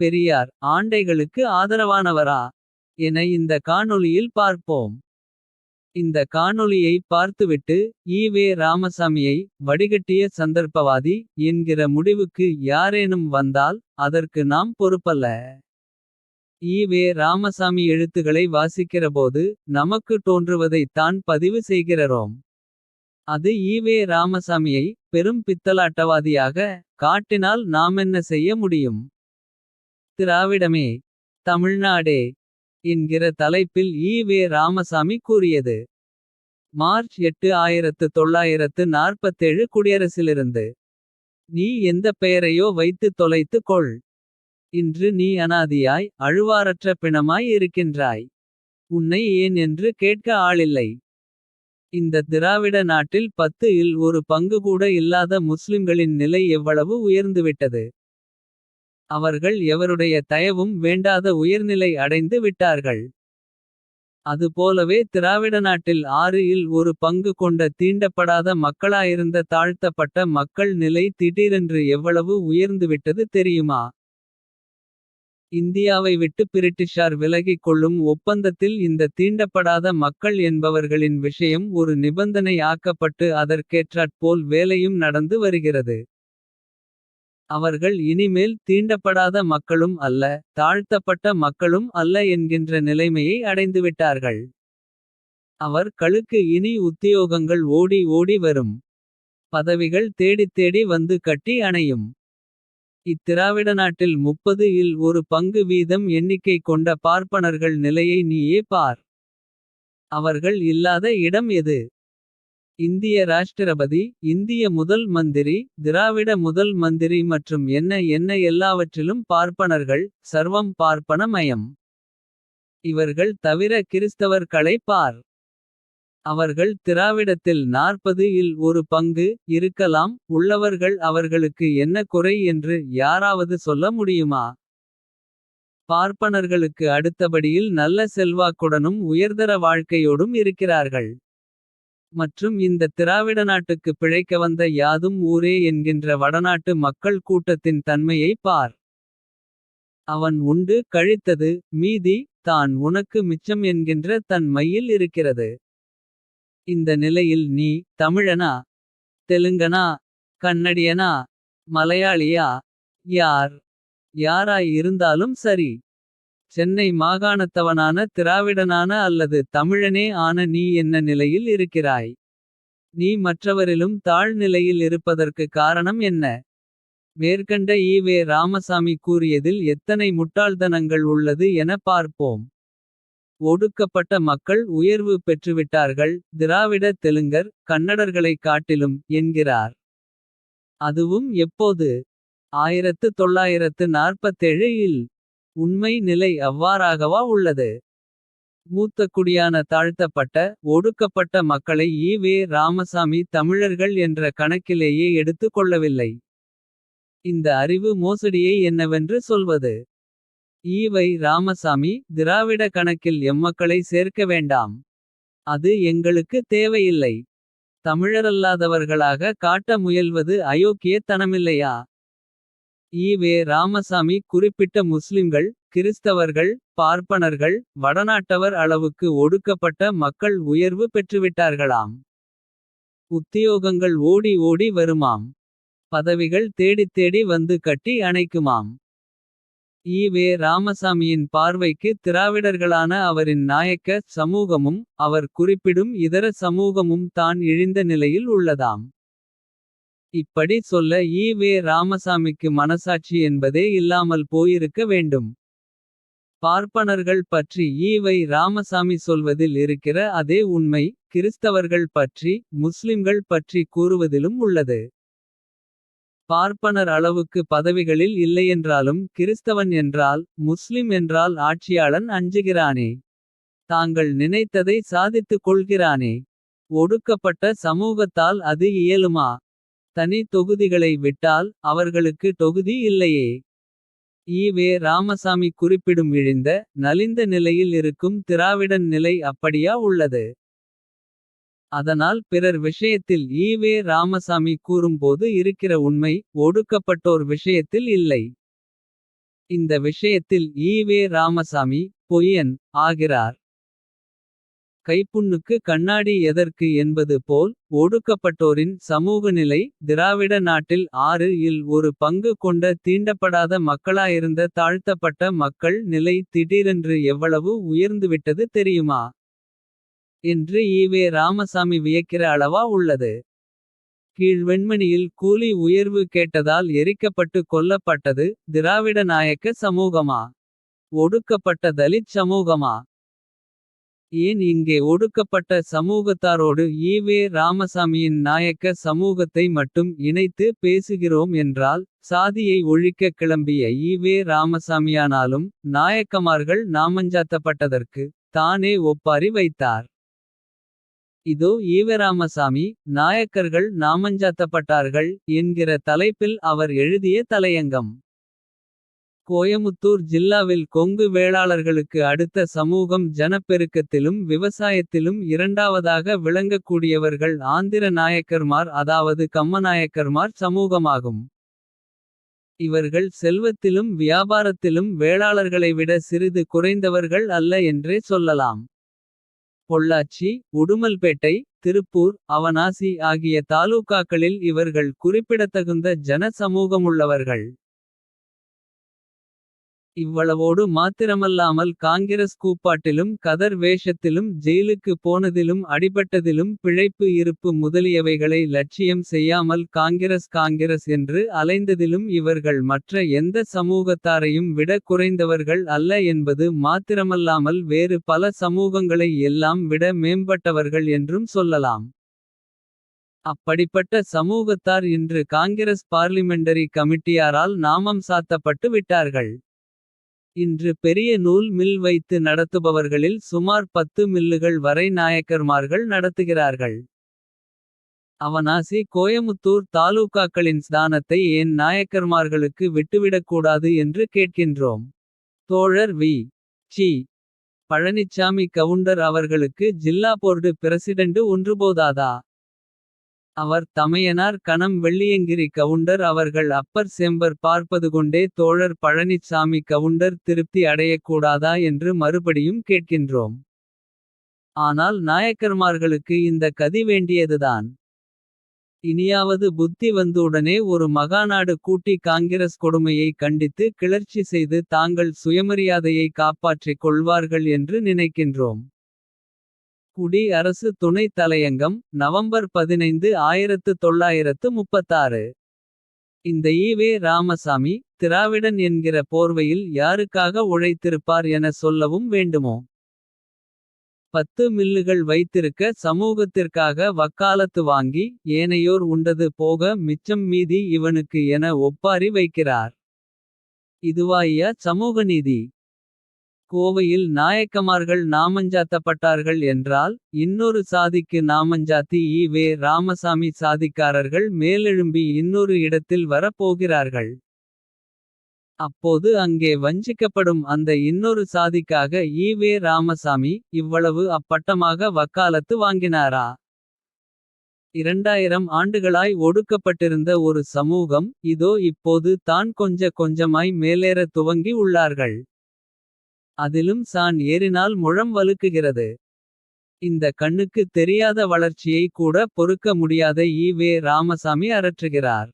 பெரியார் ஆண்டைகளுக்கு ஆதரவானவரா என இந்த காணொளியில் பார்ப்போம். இந்த காணொளியை பார்த்துவிட்டு ஈவே ராமசாமியை வடிகட்டிய சந்தர்ப்பவாதி என்கிற முடிவுக்கு யாரேனும் வந்தால் அதற்கு நாம் பொறுப்பல்ல. ஈவே ராமசாமி எழுத்துகளை வாசிக்கிறபோது நமக்கு தோன்றுவதைத் தான் பதிவு செய்கிறோம். அது ஈவே ராமசாமியை பெரும் பித்தலாட்டவாதியாக காட்டினால் நாமென்ன செய்ய முடியும். திராவிடமே தமிழ்நாடே என்கிற தலைப்பில் ஈவே ராமசாமி கூறியது. மார்ச் 8 1947 குடியரசிலிருந்து. நீ எந்த பெயரையோ வைத்து தொலைத்து கொள். இன்று நீ அனாதியாய் அழுவாரற்ற பிணமாய் இருக்கின்றாய். உன்னை ஏன் என்று கேட்க ஆளில்லை. இந்த திராவிட நாட்டில் 10 இல் ஒரு பங்கு கூட இல்லாத முஸ்லிம்களின் நிலை எவ்வளவு உயர்ந்துவிட்டது. அவர்கள் எவருடைய தயவும் வேண்டாத உயர்நிலை அடைந்து விட்டார்கள். அதுபோலவே திராவிட நாட்டில் 6 இல் ஒரு பங்கு கொண்ட தீண்டப்படாத மக்களாயிருந்த தாழ்த்தப்பட்ட மக்கள் நிலை திடீரென்று எவ்வளவு உயர்ந்துவிட்டது தெரியுமா. இந்தியாவை விட்டு பிரிட்டிஷார் விலகிக் கொள்ளும் ஒப்பந்தத்தில் இந்த தீண்டப்படாத மக்கள் என்பவர்களின் விஷயம் ஒரு நிபந்தனை ஆக்கப்பட்டு அதற்கேற்றாற்போல் வேலையும் நடந்து வருகிறது. அவர்கள் இனிமேல் தீண்டப்படாத மக்களும் அல்ல. தாழ்த்தப்பட்ட மக்களும் அல்ல என்கின்ற நிலைமையை அடைந்துவிட்டார்கள். அவர்களுக்கு இனி உத்தியோகங்கள் ஓடி ஓடி வரும். பதவிகள் தேடித் தேடி வந்து கட்டி அணையும். இத்திராவிட நாட்டில் 30 இல் ஒரு பங்கு வீதம் எண்ணிக்கை கொண்ட பார்ப்பனர்கள் நிலையை நீயே பார். அவர்கள் இல்லாத இடம் எது. இந்திய ராஷ்டிரபதி, இந்திய முதல் மந்திரி, திராவிட முதல் மந்திரி மற்றும் என்ன எல்லாவற்றிலும் பார்ப்பனர்கள். சர்வம் பார்ப்பன மயம். இவர்கள் தவிர கிறிஸ்தவர்களை பார். அவர்கள் திராவிடத்தில் 40 இல் ஒரு பங்கு இருக்கலாம் உள்ளவர்கள். அவர்களுக்கு என்ன குறை என்று யாராவது சொல்ல முடியுமா. பார்ப்பனர்களுக்கு அடுத்தபடியில் நல்ல செல்வாக்குடனும் உயர்தர வாழ்க்கையோடும் இருக்கிறார்கள். மற்றும் இந்த திராவிட நாட்டுக்கு பிழைக்க வந்த யாதும் ஊரே என்கின்ற வடநாட்டு மக்கள் கூட்டத்தின் தன்மையை பார். அவன் உண்டு கழித்தது மீதி தான் உனக்கு மிச்சம் என்கின்ற தன் மையில் இருக்கிறது. இந்த நிலையில் நீ தமிழனா, தெலுங்கனா, கன்னடியனா, மலையாளியா, யாராய் இருந்தாலும் சரி. சென்னை மாகாணத்தவனான திராவிடனான அல்லது தமிழனே ஆன நீ என்ன நிலையில் இருக்கிறாய். நீ மற்றவரிலும் தாழ் நிலையில் இருப்பதற்கு காரணம் என்ன. மேற்கண்ட ஈவே ராமசாமி கூறியதில் எத்தனை முட்டாள்தனங்கள் உள்ளது என பார்ப்போம். ஒடுக்கப்பட்ட மக்கள் உயர்வு பெற்றுவிட்டார்கள். திராவிட தெலுங்கர் கன்னடர்களைக் காட்டிலும் என்கிறார். அதுவும் எப்போது. 1947 இல். உண்மை நிலை அவ்வாறாகவா உள்ளது. மூத்த குடியான தாழ்த்தப்பட்ட ஒடுக்கப்பட்ட மக்களை ஈவே ராமசாமி தமிழர்கள் என்ற கணக்கிலேயே எடுத்து கொள்ளவில்லை. இந்த அறிவு மோசடியை என்னவென்று சொல்வது. ஈவை ராமசாமி திராவிட கணக்கில் எம்மக்களை சேர்க்க வேண்டாம். அது எங்களுக்கு தேவையில்லை. தமிழரல்லாதவர்களாக காட்ட முயல்வது அயோக்கிய தனமில்லையா. ஈவே ராமசாமி குறிப்பிட்ட முஸ்லிம்கள், கிறிஸ்தவர்கள், பார்ப்பனர்கள், வடநாட்டவர் அளவுக்கு ஒடுக்கப்பட்ட மக்கள் உயர்வு பெற்றுவிட்டார்களாம். உத்தியோகங்கள் ஓடி ஓடி வருமாம். பதவிகள் தேடித் தேடி வந்து கட்டி அணைக்குமாம். ஈவே ராமசாமியின் பார்வைக்கு திராவிடர்களான அவரின் நாயக்க சமூகமும் அவர் குறிப்பிடும் இதர சமூகமும் தான் இழிந்த நிலையில் உள்ளதாம். இப்படி சொல்ல ஈவே ராமசாமிக்கு மனசாட்சி என்பதே இல்லாமல் போயிருக்க வேண்டும். பார்ப்பனர்கள் பற்றி ஈவை ராமசாமி சொல்வதில் இருக்கிற அதே உண்மை கிறிஸ்தவர்கள் பற்றி முஸ்லிம்கள் பற்றி கூறுவதிலும் உள்ளது. பார்ப்பனர் அளவுக்கு பதவிகளில் இல்லையென்றாலும் கிறிஸ்தவன் என்றால் முஸ்லிம் என்றால் ஆட்சியாளன் அஞ்சுகிறானே. தாங்கள் நினைத்ததை சாதித்துக் கொள்கிறானே. ஒடுக்கப்பட்ட சமூகத்தால் அது இயலுமா. தனி தொகுதிகளை விட்டால் அவர்களுக்கு தொகுதி இல்லையே. ஈவே ராமசாமி குறிப்பிடும் இழிந்த நலிந்த நிலையில் இருக்கும் திராவிடன் நிலை அப்படியா உள்ளது. அதனால் பிறர் விஷயத்தில் ஈவே ராமசாமி கூறும்போது இருக்கிற உண்மை ஒடுக்கப்பட்டோர் விஷயத்தில் இல்லை. இந்த விஷயத்தில் ஈவே ராமசாமி பொய்யன் ஆகிறார். கைப்புண்ணுக்கு கண்ணாடி எதற்கு என்பது போல். ஒடுக்கப்பட்டோரின் சமூக நிலை திராவிட நாட்டில் 6 இல் ஒரு பங்கு கொண்ட தீண்டப்படாத மக்களாயிருந்த தாழ்த்தப்பட்ட மக்கள் நிலை திடீரென்று எவ்வளவு உயர்ந்துவிட்டது தெரியுமா. என்று ஈவே ராமசாமி வியக்கிற அளவா உள்ளது. கீழ்வெண்மணியில் கூலி உயர்வு கேட்டதால் எரிக்கப்பட்டு கொல்லப்பட்டது திராவிட நாயக்க சமூகமா. ஒடுக்கப்பட்ட தலித் சமூகமா. ஏன் இங்கே ஒடுக்கப்பட்ட சமூகத்தாரோடு ஈவே ராமசாமியின் நாயக்க சமூகத்தை மட்டும் இணைத்து பேசுகிறோம் என்றால். சாதியை ஒழிக்க கிளம்பிய ஈவே ராமசாமியானாலும். நாயக்கமார்கள் நாமஞ்சாத்தப்பட்டதற்கு தானே ஒப்பாரி வைத்தார். இதோ ஈவராமசாமி நாயக்கர்கள் நாமஞ்சாத்தப்பட்டார்கள். என்கிற தலைப்பில் அவர் எழுதிய தலையங்கம். கோயமுத்தூர் ஜில்லாவில் கொங்கு வேளாளர்களுக்கு அடுத்த சமூகம் ஜனப்பெருக்கத்திலும் விவசாயத்திலும் இரண்டாவதாக விளங்கக்கூடியவர்கள் ஆந்திர நாயக்கர்மார் அதாவது கம்மநாயக்கர்மார் சமூகமாகும். இவர்கள் செல்வத்திலும் வியாபாரத்திலும் வேளாளர்களை விட சிறிது குறைந்தவர்கள் அல்ல என்றே சொல்லலாம். பொள்ளாச்சி உடுமல்பேட்டை திருப்பூர் அவனாசி ஆகிய தாலூகாக்களில் இவர்கள் குறிப்பிடத்தகுந்த ஜன சமூகமுள்ளவர்கள். இவ்வளவோடு மாத்திரமல்லாமல் காங்கிரஸ் கூப்பாட்டிலும் கதர் வேஷத்திலும் ஜெயிலுக்கு போனதிலும் அடிபட்டதிலும் பிழைப்பு இருப்பு முதலியவைகளை லட்சியம் செய்யாமல் காங்கிரஸ் என்று அலைந்ததிலும் இவர்கள் மற்ற எந்த சமூகத்தாரையும் விட குறைந்தவர்கள் அல்ல என்பது மாத்திரமல்லாமல் வேறு பல சமூகங்களை எல்லாம் விட மேம்பட்டவர்கள் என்றும் சொல்லலாம். அப்படிப்பட்ட சமூகத்தார் இன்று காங்கிரஸ் பார்லிமெண்டரி கமிட்டியாரால் நாமம் சாத்தப்பட்டு விட்டார்கள். இன்று பெரிய நூல் மில் வைத்து நடத்துபவர்களில் சுமார் 10 மில்லுகள் வரை நாயக்கர்மார்கள் நடத்துகிறார்கள். அவனாசி கோயமுத்தூர் தாலூகாக்களின் ஸ்தானத்தை ஏன் நாயக்கர்மார்களுக்கு விட்டுவிடக்கூடாது என்று கேட்கின்றோம். தோழர் வி. சி. பழனிச்சாமி கவுண்டர் அவர்களுக்கு ஜில்லா போர்டு பிரசிடெண்டு ஒன்று போதாதா. அவர் தமையனார் கணம் வெள்ளியங்கிரி கவுண்டர் அவர்கள் அப்பர் செம்பர் பார்ப்பதுகொண்டே தோழர் பழனிச்சாமி கவுண்டர் திருப்தி அடையக்கூடாதா என்று மறுபடியும் கேட்கின்றோம். ஆனால் நாயக்கர்மார்களுக்கு இந்த கதி வேண்டியதுதான். இனியாவது புத்தி வந்துடனே ஒரு மகாநாடு கூட்டி காங்கிரஸ் கொடுமையை கண்டித்து கிளர்ச்சி செய்து தாங்கள் சுயமரியாதையை காப்பாற்றிக் கொள்வார்கள் என்று நினைக்கின்றோம். குடி அரசு துணைத் தலையங்கம் நவம்பர் 15 1936. இந்த ஈவே ராமசாமி திராவிடன் என்கிற போர்வையில் யாருக்காக உழைத்திருப்பார் என சொல்லவும் வேண்டுமோ. 10 மில்லுகள் வைத்திருக்க சமூகத்திற்காக வக்காலத்து வாங்கி. ஏனையோர் உண்டது போக மிச்சம் மீதி இவனுக்கு என ஒப்பாரி வைக்கிறார். இதுவாய்யா சமூக நீதி. கோவையில் நாயக்கமார்கள் நாமஞ்சாத்தப்பட்டார்கள் என்றால். இன்னொரு சாதிக்கு நாமஞ்சாத்தி ஈவே ராமசாமி சாதிக்காரர்கள் மேலெழும்பி இன்னொரு இடத்தில் வரப்போகிறார்கள். அப்போது அங்கே வஞ்சிக்கப்படும் அந்த இன்னொரு சாதிக்காக ஈவே ராமசாமி இவ்வளவு அப்பட்டமாக வக்காலத்து வாங்கினாரா. 2000 ஆண்டுகளாய் ஒடுக்கப்பட்டிருந்த ஒரு சமூகம். இதோ இப்போது தான் கொஞ்சமாய் மேலேற துவங்கி உள்ளார்கள். அதிலும் சான் ஏறினால் முழம் வலுக்குகிறது. இந்த கண்ணுக்கு தெரியாத வளர்ச்சியை கூட பொறுக்க முடியாத ஈவே ராமசாமி அரற்றுகிறார்.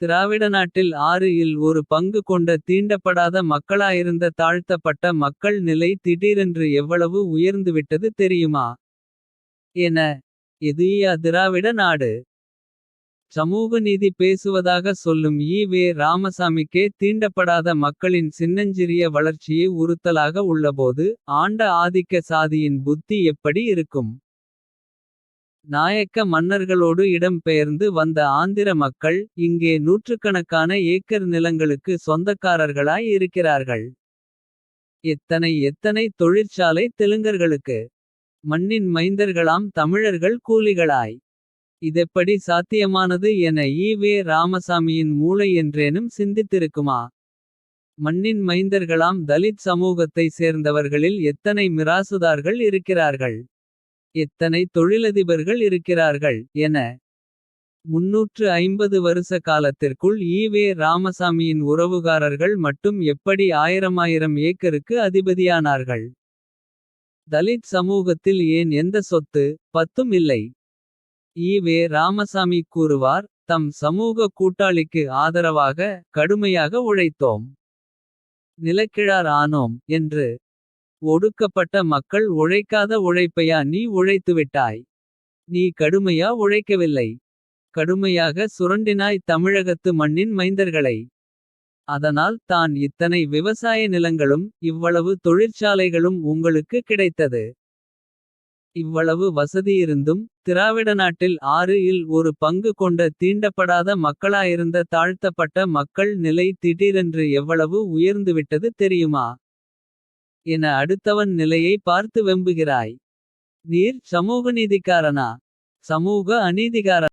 திராவிட நாட்டில் 6 இல் ஒரு பங்கு கொண்ட தீண்டப்படாத மக்களாயிருந்த தாழ்த்தப்பட்ட மக்கள் நிலை திடீரென்று எவ்வளவு உயர்ந்துவிட்டது தெரியுமா. என எதுயா திராவிட நாடு. சமூக நீதி பேசுவதாக சொல்லும் ஈவே ராமசாமிக்கே தீண்டப்படாத மக்களின் சின்னஞ்சிறிய வளர்ச்சியே உறுத்தலாக உள்ளபோது. ஆண்ட ஆதிக்க சாதியின் புத்தி எப்படி இருக்கும். நாயக்க மன்னர்களோடு இடம் பெயர்ந்து வந்த ஆந்திர மக்கள். இங்கே நூற்றுக்கணக்கான ஏக்கர் நிலங்களுக்கு சொந்தக்காரர்களாய் இருக்கிறார்கள். எத்தனை தொழிற்சாலை தெலுங்கர்களுக்கு. மண்ணின் மைந்தர்களாம் தமிழர்கள் கூலிகளாய். இதெப்படி சாத்தியமானது என ஈவே ராமசாமியின் மூளை என்றேனும் சிந்தித்திருக்குமா. மண்ணின் மைந்தர்களாம் தலித் சமூகத்தை சேர்ந்தவர்களில் எத்தனை மிராசுதார்கள் இருக்கிறார்கள். எத்தனை தொழிலதிபர்கள் இருக்கிறார்கள் என 350 வருஷ காலத்திற்குள் ஈவே ராமசாமியின் உறவுகாரர்கள் மட்டும் எப்படி ஆயிரமாயிரம் ஏக்கருக்கு அதிபதியானார்கள். தலித் சமூகத்தில் ஏன் எந்த சொத்து பத்தும் இல்லை. ஈவே ராமசாமி கூறுவார், தம் சமூக கூட்டாளிக்கு ஆதரவாக கடுமையாக உழைத்தோம். நிலக்கிழார் ஆனோம் என்று. ஒடுக்கப்பட்ட மக்கள் உழைக்காத உழைப்பையா நீ உழைத்துவிட்டாய். நீ கடுமையா உழைக்கவில்லை. கடுமையாக சுரண்டினாய் தமிழகத்து மண்ணின் மைந்தர்களை. அதனால் தான் இத்தனை விவசாய நிலங்களும் இவ்வளவு தொழிற்சாலைகளும் உங்களுக்கு கிடைத்தது. இவ்வளவு வசதியிருந்தும் திராவிட நாட்டில் 6 இல் ஒரு பங்கு கொண்ட தீண்டப்படாத மக்களாயிருந்த தாழ்த்தப்பட்ட மக்கள் நிலை திடீரென்று எவ்வளவு உயர்ந்துவிட்டது தெரியுமா. என அடுத்தவன் நிலையை பார்த்து வெம்புகிறாய். நீர் சமூக நீதிக்காரனா சமூக அநீதிகாரனா.